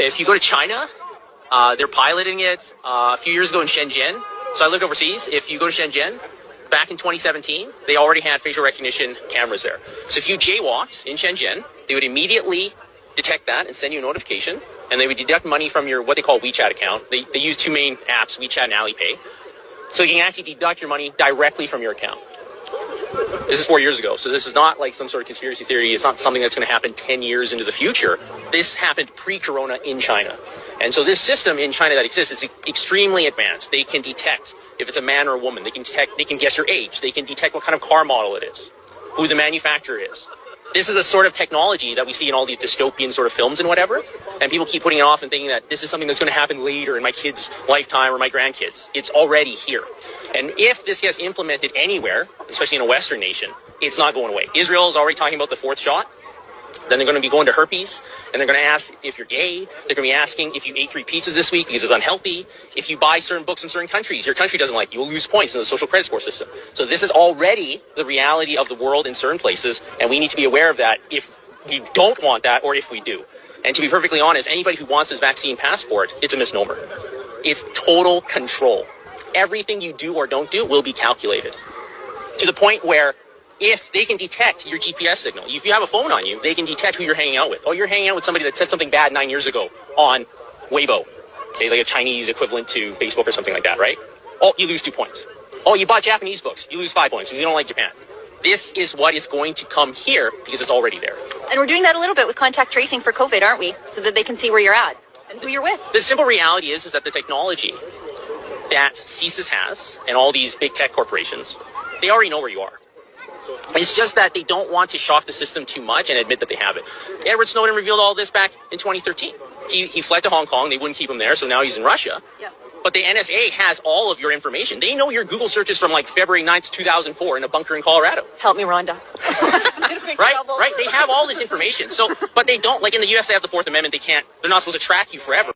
If you go to China, they're piloting it a few years ago in Shenzhen. So I lived overseas. If you go to Shenzhen, back in 2017, they already had facial recognition cameras there. So if you jaywalked in Shenzhen, they would immediately detect that and send you a notification, and they would deduct money from your what they call WeChat account. They use two main apps, WeChat and Alipay. So you can actually deduct your money directly from your account. This is 4 years ago, so this is not like some sort of conspiracy theory. It's not something that's going to happen 10 years into the future. This happened pre-corona in China. And so this system in China that exists is extremely advanced. They can detect if it's a man or a woman. They can guess your age. They can detect what kind of car model it is, who the manufacturer is. This is a sort of technology that we see in all these dystopian sort of films and whatever. And people keep putting it off and thinking that this is something that's going to happen later in my kids' lifetime or my grandkids. It's already here. And if this gets implemented anywhere, especially in a Western nation, it's not going away. Israel is already talking about the fourth shot. Then they're going to be going to herpes, and they're going to ask if you're gay. They're going to be asking if you ate 3 pizzas this week because it's unhealthy. If you buy certain books in certain countries, your country doesn't like you, you'll lose points in the social credit score system. So this is already the reality of the world in certain places, and we need to be aware of that if we don't want that or if we do. And to be perfectly honest, anybody who wants this vaccine passport, it's a misnomer. It's total control. Everything you do or don't do will be calculated. To the point where if they can detect your GPS signal, if you have a phone on you, they can detect who you're hanging out with. Oh, you're hanging out with somebody that said something bad 9 years ago on Weibo, okay, like a Chinese equivalent to Facebook or something like that, right? Oh, you lose 2 points. Oh, you bought Japanese books, you lose 5 points because you don't like Japan. This is what is going to come here because it's already there. And we're doing that a little bit with contact tracing for COVID, aren't we? So that they can see where you're at and who you're with. The simple reality is that the technology that CSIS has and all these big tech corporations, they already know where you are. It's just that they don't want to shock the system too much and admit that they have it. Edward Snowden revealed all this back in 2013. He fled to Hong Kong. They wouldn't keep him there, so now he's in Russia. Yeah. But the NSA has all of your information. They know your Google searches from like February 9th, 2004 in a bunker in Colorado. Help me, Rhonda. Right? They have all this information. So, but they don't, like in the US, they have the Fourth Amendment. They're not supposed to track you forever.